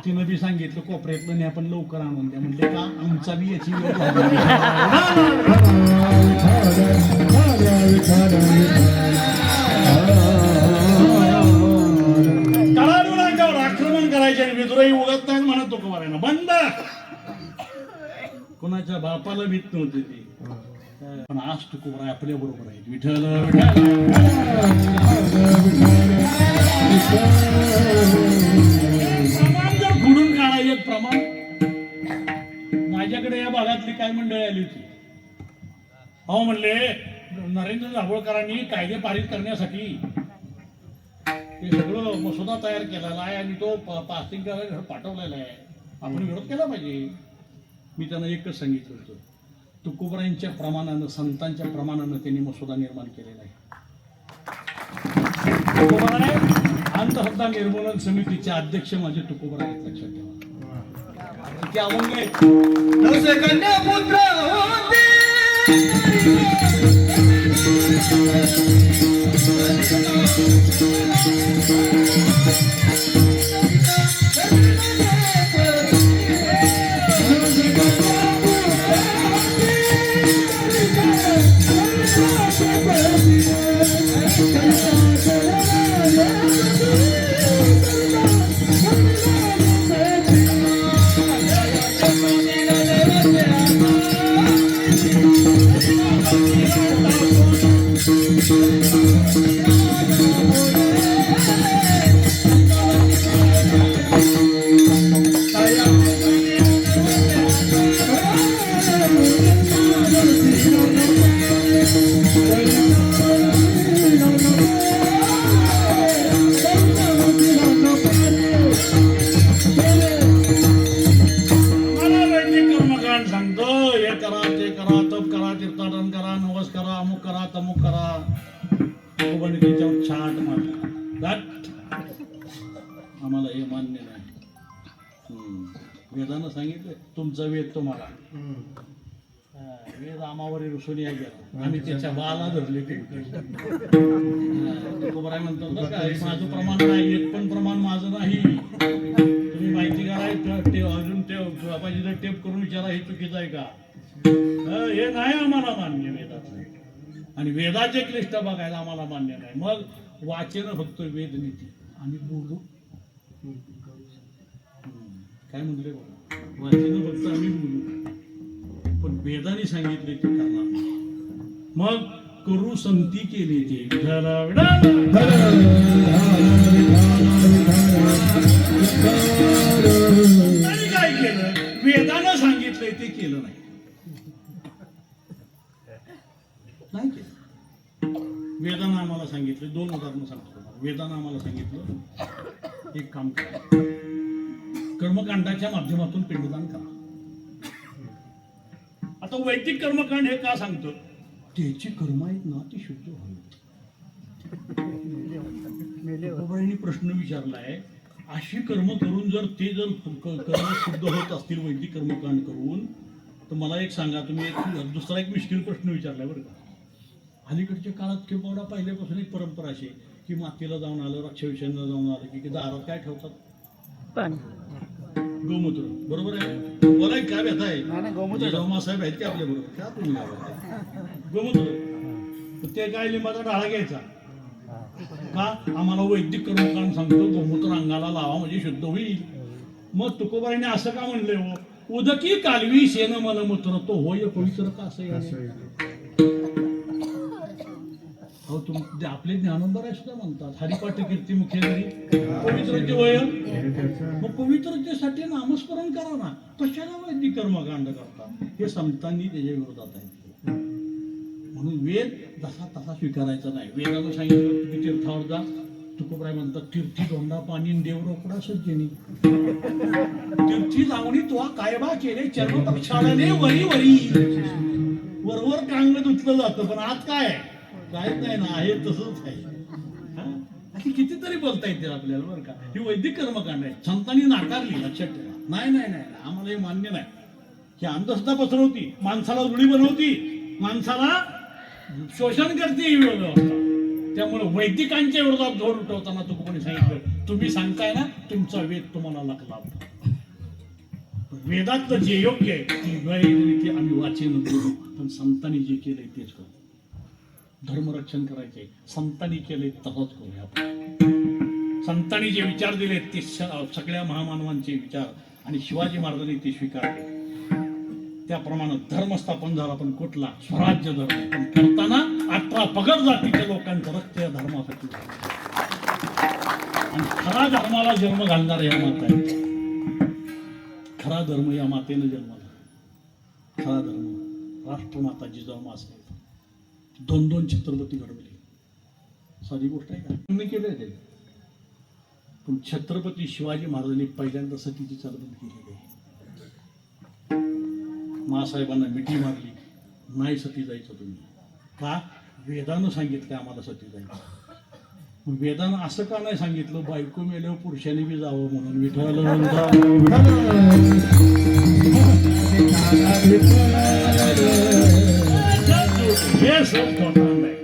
S1: तिनं बी सांगितलं कोपऱ्यातलं नाही, आपण लवकर आणून द्या. म्हणजे का? आमचा बी याची वेळ झाली. तळाडूळांच्यावर आक्रमण करायचे आणि विद्रोही उगत नाही म्हणत तुकोबारायनं बंद. कोणाच्या बापाला भीत नव्हती ती, पण आज तुकोबाराय आपल्या बरोबर आहेत. विठ्ठल प्रमाण जर खुडून काढायचं एक प्रमाण. माझ्याकडे या भागातली काय मंडळी आली होती. अहो म्हणले नरेंद्र दाभोळकरांनी कायदे पारित करण्यासाठी ते सगळं मसुदा तयार केलेला आहे आणि तो पासिंग करायला पाठवलेला आहे, आपण विरोध केला पाहिजे. मी त्यांना एकच सांगितलं होतं, तुकोबारायांच्या प्रमाणानं, संतांच्या प्रमाणानं त्यांनी मसुदा निर्माण केलेला आहे. तुकोबाराय अंधश्रद्धा निर्मूलन समितीचे अध्यक्ष माझे तुकोबाराय आहेत, लक्षात ठेवा. किती अवंग आहेत.
S2: 9 कन्या पुत्र होते.
S1: आम्हाला हे मान्य नाही. वेदानं सांगितलं तुमचा वेद तुम्हाला. वेद आमावर रुसून या गेला, आम्ही त्याच्या बाला धरले. तुकोबाराय म्हणतो बरं का, माझं प्रमाण नाही, एक पण प्रमाण माझं नाही. तुम्ही माहिती कराय अजून पाहिजे टेप करून विचारा हे चुकीचं आहे का? हे नाही आम्हाला मान्य वेदाचं. आणि वेदाचे क्लिष्ट बघायला आम्हाला मान्य नाही. मग वाचन फक्त वेद नीती आम्ही बोलू. काय म्हणले बघा, वाचन फक्त आम्ही बोलू, पण वेदाने सांगितले ते करणार. मग करू संती केली ते काय केलं? वेदानं सांगितलंय ते केलं नाही. वेदानं आम्हाला सांगितलं, 2 उदाहरणं सांगतो तुम्हाला. वेदानं आम्हाला सांगितलं एक काम करा, कर्मकांडाच्या माध्यमातून पिंडदान करा. आता वैदिक कर्मकांड हे का सांगतं? त्याची कर्म आहेत ना ती शुद्ध व्हावी. तुकोबांनी प्रश्न विचारलाय, अशी कर्म करून जर कर्म शुद्ध होत असतील वैदिक कर्मकांड करून, तर मला एक सांगा, तुम्ही दुसरा एक मुश्किल प्रश्न विचारलाय बरं का. अलीकडच्या काळात किंवा पहिल्यापासून एक परंपरा अशी की मातीला जाऊन आलं, रक्षाविषयांना जाऊन आलं की दारात काय ठेवतात? गोमूत्र. बरोबर आहे. बोला काय व्यथा आहे? साहेब आहेत की आपल्या बरोबर? का तुम्ही गोमूत्र? ते काय लिंबाचा डाळा घ्यायचा का? आम्हाला वैदिक कर्मकांड सांगतो गोमूत्र अंगाला लावा म्हणजे शुद्ध होईल. मग तुकोबाईने असं का म्हणले हो? उदकी कालवी शेन मलमूत्र तो होय पवित्र का असं? हो, आपले ज्ञानोबराय सुद्धा म्हणतात हरिपाठ कीर्ती मुख्य जरी पवित्रते वय. मग पवित्रतेसाठी नामस्मरण करा ना, कशाला वैदिक कर्मकांड करता? हे संतांनी त्याच्या विरोधात आहे. म्हणून वेद जसा तसा स्वीकारायचा नाही. वेदानं सांगितलं तुम्ही तीर्थावर जा, तुकोबाई म्हणतात तीर्थी धोंडा पाणी देव रोकडा सज्जनी. तीर्थी जाऊनी तो कायबा केले चर्म पक्षाने वरी वरी. वरवर कांग धुतलं जातं, पण आत काय आहे? काहीच नाही ना, आहे तसंच आहे. अशी कितीतरी बोलता येते आपल्याला बरं का. ही वैदिक कर्मकांड आहे, संतांनी नाकारली, लक्षात ठेवा. नाही नाही नाही, आम्हाला हे मान्य नाही. ही अंधश्रद्धा पसरवती, माणसाला रुढी बनवती, माणसाला शोषण करते ही व्यवस्था. त्यामुळे वैदिकांच्या विरोधात जोर उठवताना तुकोबांनी सांगितलं, तुम्ही सांगताय ना तुमचा वेद तुम्हाला लागला. वेदातलं जे योग्य आहे ती आम्ही वाचन करू, पण संतांनी जे केलंय तेच करू. धर्मरक्षण करायचे संतांनी केले तसंच करूया आपण. संतांनी जे विचार दिले ते सगळ्या महामानवांचे विचार आणि शिवाजी महाराजांनी ते स्वीकारले. त्याप्रमाणे धर्म स्थापन झाला, पण कुठला? स्वराज्य धर्म. पण करताना 18 पगड जातीच्या लोकांचं रक्त या धर्मासाठी झालं. आणि खरा धर्माला जन्म घालणारा या माता आहे. खरा धर्म या मातेनं जन्माला. खरा धर्म राष्ट्रमाता जिजाऊ मासाहेब 2 छत्रपती घडवले. साधी गोष्ट आहे का? मी केलंय ते. पण छत्रपती शिवाजी महाराजांनी पहिल्यांदा सतीची चालवण केलेली आहे. मासाहेबांना मिठी मारली, नाही सती जायचं तुम्ही. का? वेदानं सांगितलं आम्हाला सती जायचं. वेदानं असं का नाही सांगितलं बायको मेल्यावर पुरुषाने बी जावं म्हणून? विठ्ठल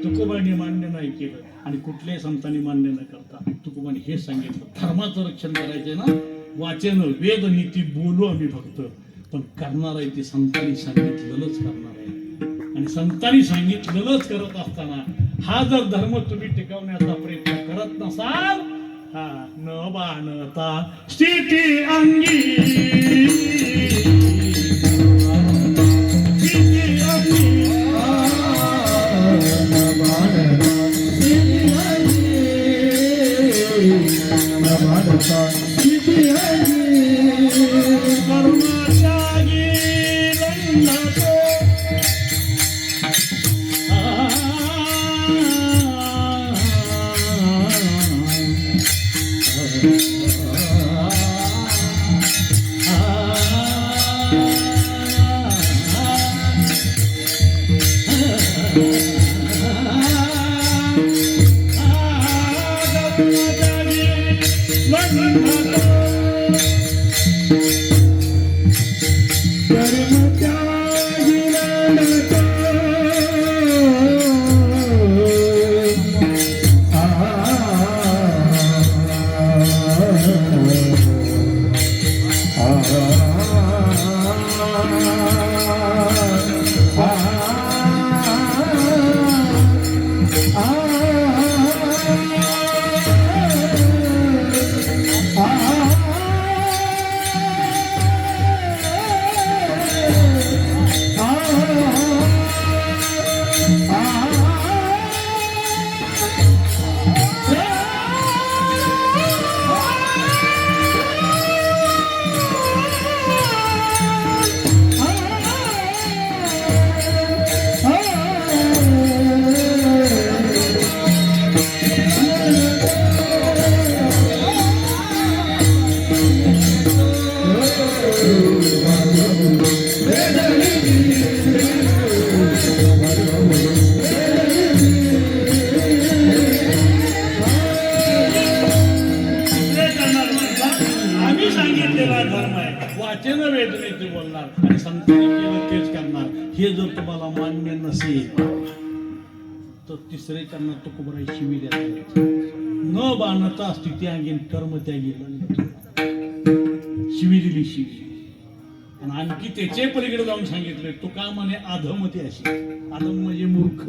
S1: तुकोबांनी मान्य नाही केलं आणि कुठल्याही संतांनी मान्य न करता तुकोबांनी हेच सांगितलं, धर्माचं रक्षण करायचंय ना, वाचन वेद नीती बोलू आम्ही फक्त, पण करणार आहे ते संतांनी सांगितलेलंच करणार आहे. आणि संतांनी सांगितलेलंच करत असताना हा जर धर्म तुम्ही टिकवण्याचा प्रयत्न करत नसाल, हा न बाणता स्थिती अंगी असेल तर तिसरे त्यांना तुकोबराई शिवी देतात. न बाणता स्थिती अंगीन कर्म त्यागी शिवी दिली शिवी. आणि आणखी त्याचे पलीकडे जाऊन सांगितले तू का म्हणे अधमती अशी. अधम म्हणजे मूर्ख.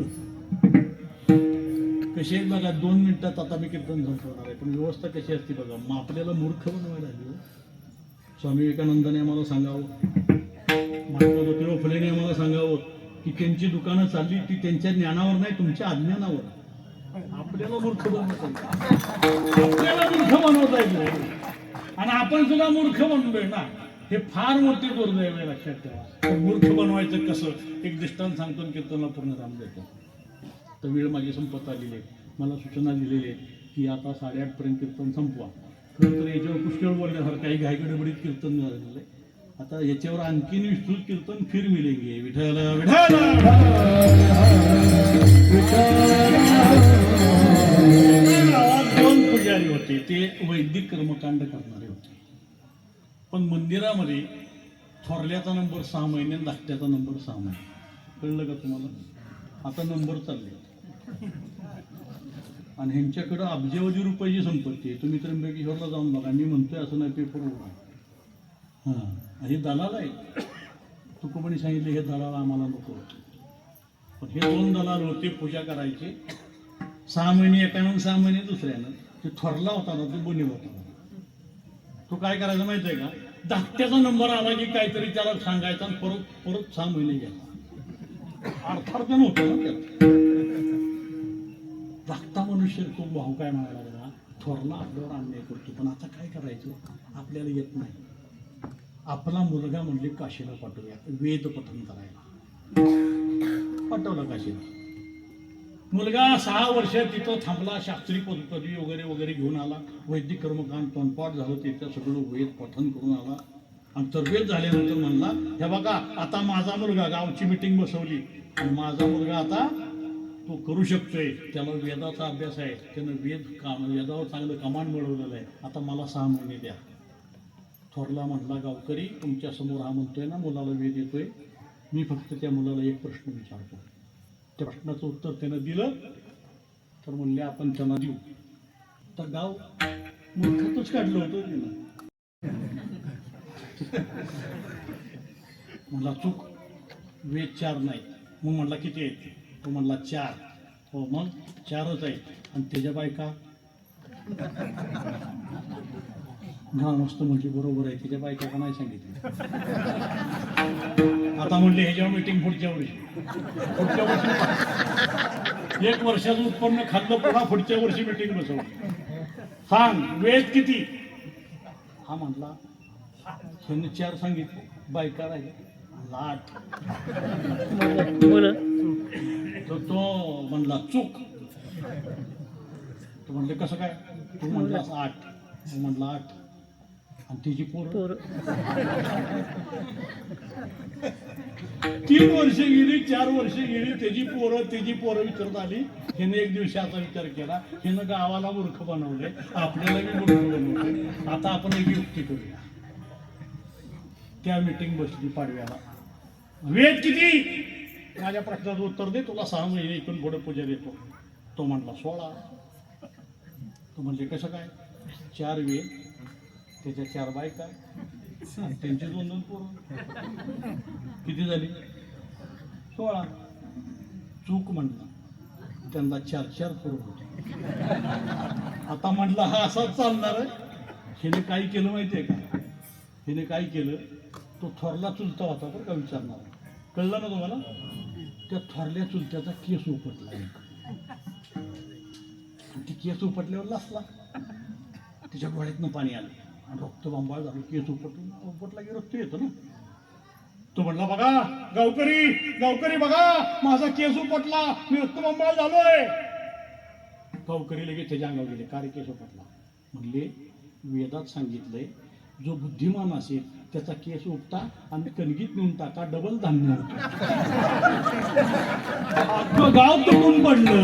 S1: कसे आहेत बघा 2 मिनिटात आता मी कीर्तन संपवणार आहे पण व्यवस्था कशी असते बघा. मग आपल्याला मूर्ख बनवायला लागली. स्वामी विवेकानंदाने आम्हाला सांगावं, महात्मा ज्योतिराव फुलेने आम्हाला सांगावं की त्यांची दुकानं चालली ती त्यांच्या ज्ञानावर नाही तुमच्या अज्ञानावर. आपल्याला मूर्ख बनवत आपल्याला मूर्ख बनवता येईल आणि आपण सुद्धा मूर्ख बनलोय ना. हे फार मोठी दुर्दैव आहे लक्षात ठेवा. तर मूर्ख बनवायचं कसं एक दृष्टांत सांगतो कीर्तनला पूर्ण राम देतो. तर वेळ माझी संपत आलेली आहे. मला सूचना दिलेली आहे की आता 8:30 पर्यंत कीर्तन संपवा. खरं तर याच्यावर पुष्कळ बोलण्यासारखं काही घाईगडबडीत कीर्तन झालेलं आहे. आता याच्यावर आणखीन विस्तृत कीर्तन फिर मिळेल. विठ्ठल दोन पुजारी होते ते वैदिक कर्मकांड करणारे होते. पण मंदिरामध्ये थोरल्याचा नंबर 6 महिने आणि धाकट्याचा नंबर 6 महिने. कळलं का तुम्हाला. आता नंबर चालले आणि ह्यांच्याकडं अब्जावधी रुपयाची संपत्ती आहे. तुम्ही त्र्यंबकेश्वरला जाऊन बघा. मी म्हणतोय असं नाही पेपर उघडा. हां हे दलाल आहे. तुकोबांनी सांगितले हे दलाल आम्हाला नको. पण हे 2 दलाल होते पूजा करायचे. 6 महिने एकानं 6 महिने दुसऱ्यानं. ते थोरला होता ना तो बोनी होता. तो काय करायचा माहिती आहे का. धाकट्याचा नंबर आला की काहीतरी त्याला सांगायचा आणि परत 6 महिने घ्यायचा. अर्थार्थ नव्हतं ना त्यात. धाकटा मनुष्य तो भाऊ काय म्हणायला लागला थोरला आपल्यावर अन्याय करतो पण आता काय करायचं आपल्याला येत नाही. आपला मुलगा म्हणले काशीला पाठवूया वेद पठण करायला. पाठवला काशीला. मुलगा 6 वर्ष तिथं थांबला. शास्त्री पदवी वगैरे वगैरे घेऊन आला. वैदिक कर्मकांड तोंडपाठ झालं. तिथं सगळं वेद पठण करून आला आणि तरबेज झाल्यानंतर म्हणला हे बघा आता माझा मुलगा गावची मिटिंग बसवली आणि माझा मुलगा आता तो करू शकतोय. त्याला वेदाचा अभ्यास आहे. त्यानं वेदावर चांगलं कमांड मिळवलेलं आहे. आता मला 6 महिने द्या. थोरला म्हणला गावकरी तुमच्या समोर हा म्हणतोय ना मुलाला वेद येतोय. मी फक्त त्या मुलाला एक प्रश्न विचारतो. त्या प्रश्नाचं उत्तर त्यानं दिलं तर म्हणले आपण त्यांना देऊ. तर गाव मूर्खातच काढलं होतं त्यानं. म्हणला चूक वेद 4 नाही. मग म्हणला किती आहेत. तो म्हणला 4. हो मग 4च आहेत. आणि त्याच्या बायका हा मस्त म्हणजे बरोबर आहे. त्याच्या बायका का नाही सांगितलं. आता म्हणले ह्याच्यावर मीटिंग पुढच्या वर्षी 1 वर्षाचं उत्पन्न खाल्लं पुन्हा पुढच्या वर्षी मीटिंग बसवली. सांग वेद किती. हा म्हटला ह्याने 4 सांगितले बायका राहिले 8. तर तो म्हणला चूक. तो म्हणले कसं काय. तू म्हणलास 8. म्हणला 8 आणि तिची पोरं 3 वर्ष गेली 4 वर्ष गेली. त्याची पोरं विचारत आली. हिने एक दिवशी असा विचार केला हिनं गावाला मूर्ख बनवले आपल्याला बी मूर्ख बनवले. आता आपण एक युक्ती करूया. त्या मीटिंग बसली पाडव्याला. वेद किती. माझ्या प्रश्नाचं उत्तर दे तुला 6 महिने इथून पुढे पूजा देतो. तो म्हणला 16. तो म्हणजे कसं काय. 4 वेद त्याच्या 4 बायका त्यांची 2-2 पोरं किती झाली 16. चूक म्हणला त्यांना 4-4 पोरं होते. आता म्हटलं हा असाच चालणार आहे. हिने काय केलं माहितीये का. हिने काय केलं तो थोरला चुलता होता बरं का विचारणार. कळलं ना तुम्हाला. त्या थोरल्या चुलत्याचा केस उपटला. ती केस उपटल्यावर लासला. तिच्या डोळ्यातनं पाणी आलं आणि रक्त बंबाळ झालं. केस उपटला की रक्त येतं ना. तो म्हणला बघा गावकरी बघा माझा केस उपटला मी रक्त बंबाळ झालोय. गावकरी लगेच त्याच्या अंगावर गेले. का रे केस उपटला. म्हणले वेदात सांगितलंय जो बुद्धिमान असेल त्याचा केस उपटा आणि कणगीत नेऊन टाका डबल धान्य होतं. गाव तुटून पडलं.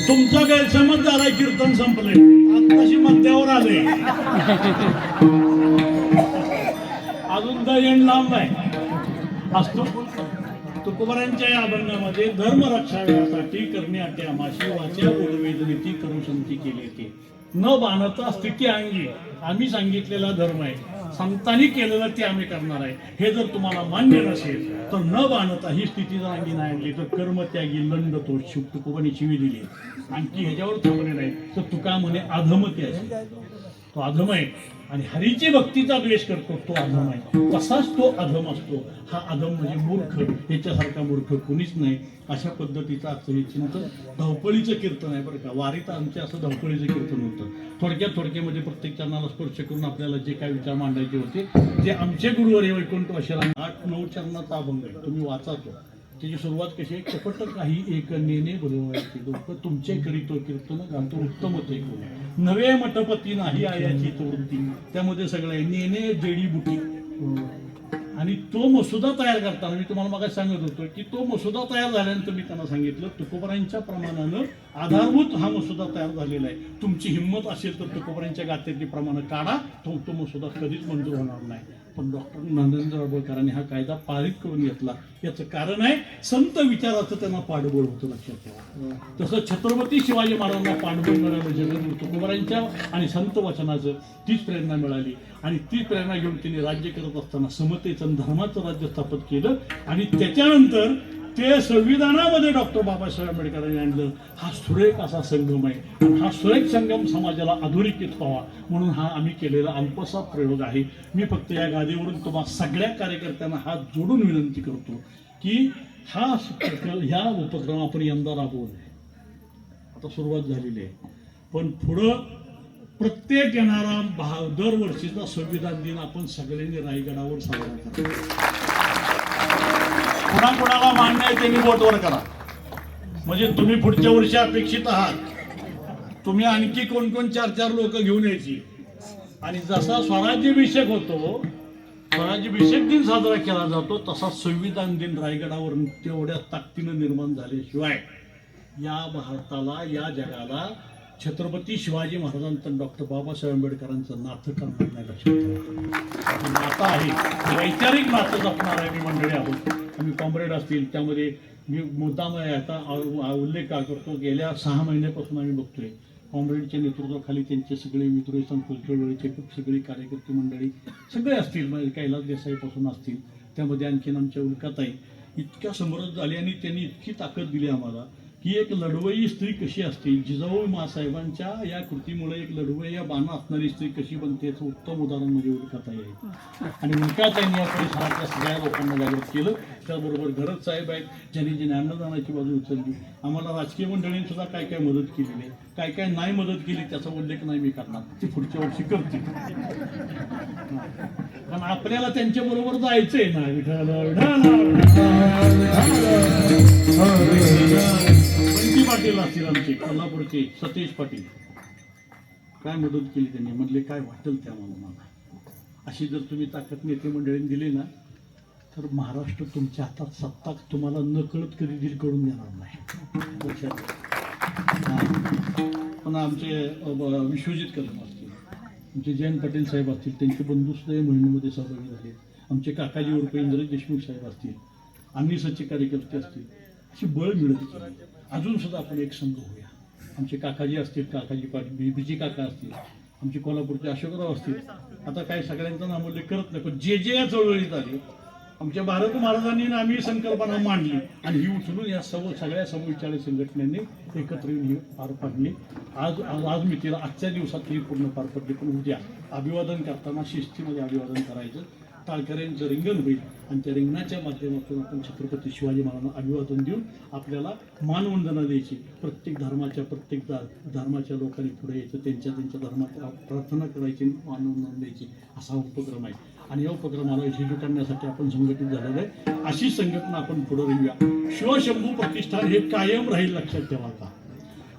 S1: तुमचा गैरसमज झालाय, कीर्तन संपले, आत्ताशी मध्यावर आले, अजून तर एंड लांब आहे. असतो तुकोबारांच्या या अभंगामध्ये धर्म रक्षाव्यासाठी करणे आटे आमाशी वाच्या उर्वेदनीती करू संती केली ती न बाणता स्थिती अंगी आम्ही सांगितलेला धर्म आहे, संतांनी केलेलं ते आम्ही करणार आहे. हे जर तुम्हाला मान्य नसेल तर न बाणता ही स्थिती जर अंगी नाही आणली तर कर्मत्यागी लंड तो तुकोबाने शिवी दिली. आणखी ह्याच्यावर थांबले नाही तर तुका म्हणे अधमते असे, तो अधम आहे. आणि हरीची भक्तीचा द्वेष करतो तो अधम आहे, तसाच तो अधम असतो. हा अधम म्हणजे मूर्ख, याच्यासारखा मूर्ख कोणीच नाही. अशा पद्धतीचं आजचं हे चिंतन धावपळीचं कीर्तन आहे बरं का. वारीत आमच्या असं धावपळीचं कीर्तन होतं. थोडक्यामध्ये प्रत्येक चरणाला स्पर्श करून आपल्याला जे काही विचार मांडायचे होते ते आमचे गुरुवर वैकुंठ वाशेला 8-9 चरणाचा अभंग आहे, तुम्ही वाचा तो. त्याची सुरुवात कशी आहे, कपट काही एक नेने बोलवायचे लोक तुमचे करीतो कीर्तन गातो उत्तम ते कोण नवे मठपती नाही आयाची तो वृत्ती. त्यामध्ये सगळं आहे, नेने जेडी बुटी. आणि तो मसुदा तयार करताना मी तुम्हाला मग सांगत होतो की तो मसुदा तयार झाल्यानंतर मी त्यांना सांगितलं तुकोबारांच्या प्रमाणानं आधारभूत हा मसुदा तयार झालेला आहे. तुमची हिंमत असेल तर तुकोबारांच्या गात्यातली प्रमाणं काढा, तो मसुदा कधीच मंजूर होणार नाही. पण डॉक्टर नंदनराव दाभोळकरांनी हा कायदा पारित करून घेतला. याचं कारण आहे संत विचाराचं त्यांना पाठबळ होतं, लक्षात ठेवा. तसं छत्रपती शिवाजी महाराजांना पाठबळ मिळालं जगद्गुरू तुकोबारांच्या आणि संत वचनाचं तीच प्रेरणा मिळाली. आणि तीच प्रेरणा घेऊन त्यांनी राज्य करत असताना समतेचं आणि धर्माचं राज्य स्थापित केलं. आणि त्याच्यानंतर ते संविधानामध्ये डॉक्टर बाबासाहेब आंबेडकरांनी आणलं. हा सुरेख असा संगम आहे. आणि हा सुरेख संगम समाजाला अधोरेखित व्हावा म्हणून हा आम्ही केलेला अल्पसा प्रयोग आहे. मी फक्त या गादीवरून तुम्हा सगळ्या कार्यकर्त्यांना हात जोडून विनंती करतो की ह्या उपक्रम आपण यंदा राबवूया. आता सुरुवात झालेली आहे, पण पुढं प्रत्येक येणारा दरवर्षीचा संविधान दिन आपण सगळ्यांनी रायगडावर साजरा करतो. कोणाला मान्य आहे त्यांनी बोटवर करा, म्हणजे तुम्ही पुढच्या वर्षी अपेक्षित आहात. तुम्ही आणखी कोण 4-4 लोक घेऊन यायची. आणि जसा स्वराज्याभिषेक होतो, स्वराज्याभिषेक दिन साजरा केला जातो, तसा संविधान दिन रायगडावर तेवढ्या ताकदीनं निर्माण झाल्याशिवाय या भारताला, या जगाला छत्रपती शिवाजी महाराजांचं डॉक्टर बाबासाहेब आंबेडकरांचं नातं करणार नाही. लक्षात नातं आहे, वैचारिक नातं जपणार आहे मी मंडळी आहोत. आम्ही कॉम्रेड असतील, त्यामध्ये मी मुद्दाम आता उल्लेख का करतो, गेल्या 6 महिन्यापासून आम्ही बघतोय कॉम्रेडच्या नेतृत्वाखाली त्यांचे सगळे मित्र चळवळीचे सगळी कार्यकर्ते मंडळी सगळे असतील, म्हणजे कैलास देसाईपासून असतील, त्यामध्ये आणखीन आमच्या उल्काताई इतक्या समृद्ध झाली. आणि त्यांनी इतकी ताकद दिली आम्हाला की एक लढवई स्त्री कशी असते, जिजाऊ मासाहेबांच्या या कृतीमुळे एक लढवई या बाणा असणारी स्त्री कशी बनते याचं उत्तम उदाहरण म्हणजे उल्काताई आहे. आणि उल्काताईंनी या परिसरातल्या सगळ्या लोकांना जागृत केलं. त्याचबरोबर घरत साहेब आहेत ज्यांनी ज्ञानदानाची बाजू उचलली. आम्हाला राजकीय मंडळींनी सुद्धा काय काय मदत केलेली आहे, काय नाही मदत केली त्याचा उल्लेख नाही मी करणार, ती पुढच्या वर्षी करते. पण आपल्याला त्यांच्या बरोबर जायचंय ना. बंटी पाटील असतील आमचे कोल्हापूरचे, सतीश पाटील, काय मदत केली त्यांनी, म्हणले काय वाटेल त्या मला. अशी जर तुम्ही ताकद नेते मंडळींनी दिली ना तर महाराष्ट्र तुमच्या हातात सत्ता तुम्हाला नकळत कधी दिल करून देणार नाही लक्षात घ्या. पण आमचे विश्वजित कदम असतील, आमचे जयंत पाटील साहेब असतील, त्यांचे बंधूसुद्धा या मोहिमेमध्ये सहभागी झाले. आमचे काकाजी उर्फ इंद्रजित देशमुख साहेब असतील, आम्ही सच्चे कार्यकर्ते असतील, अशी बळ मिळत गेली. अजून सुद्धा आपण एक संघ होऊया. आमचे काकाजी असतील, काकाजी पाटील बीजी काका असतील, आमचे कोल्हापूरचे अशोकराव असतील. आता काय सगळ्यांचा नामोल्लेख करत नाही, पण जे जे या चळवळीत आले, आमच्या भारत महाराजांनी आणि आम्ही संकल्पना मांडली आणि ही उचलून या सगळ्या समविचारी संघटनांनी एकत्र येऊन ही पार पाडली. आज मी तिला आजच्या दिवसात ही पूर्ण पार पडली. पण उद्या अभिवादन करताना शिस्तीमध्ये अभिवादन करायचं, टाळकऱ्यांचं रिंगण होईल आणि त्या रिंगणाच्या माध्यमातून आपण छत्रपती शिवाजी महाराजांना अभिवादन देऊन आपल्याला मानवंदना द्यायची. प्रत्येक धर्माच्या लोकांनी पुढे यायचं, त्यांच्या धर्मात प्रार्थना करायची, मानवंदना द्यायची, असा उपक्रम आहे. आणि या उपक्रमाला यशस्वी करण्यासाठी आपण संघटित झालेलं आहे. अशी संघटना आपण पुढे नेऊया. शिवशंभू प्रतिष्ठान हे कायम राहील, लक्षात ठेवा. का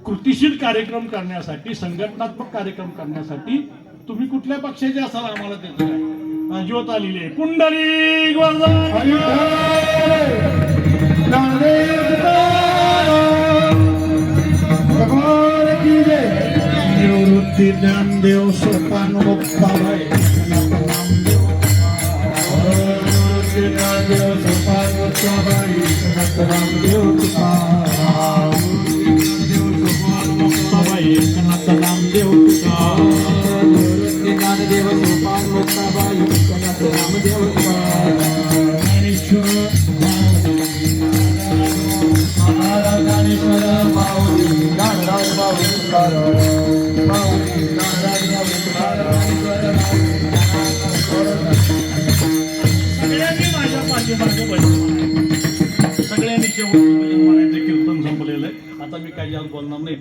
S1: कृतीशील कार्यक्रम करण्यासाठी, संघटनात्मक कार्यक्रम करण्यासाठी तुम्ही कुठल्या पक्षाचे असाल आम्हाला त्याचं काय ज्योत आलेली आहे. पुंडलिक निवृत्ती ज्ञानदेव सोपान मुक्ताबाई, ज्ञानदेव सोपान मुक्ताबाई, रामदेव तुकाराम, मुक्ताबाई कनक रामदेव तुकाराम, ज्ञानदेव सोपान मुक्ताबाई कनक रामदेव तुकाराम, ज्ञानेश्वर माऊली ज्ञानराज माऊली तुकाराम, माऊली ज्ञानराज माऊली तुकाराम. सगळ्यांनी माझ्या पाठीमागे बसले, सगळ्यांनी शेवट म्हणायचं कीर्तन संपलेलं आहे. आता मी काही आज बोलणार नाही.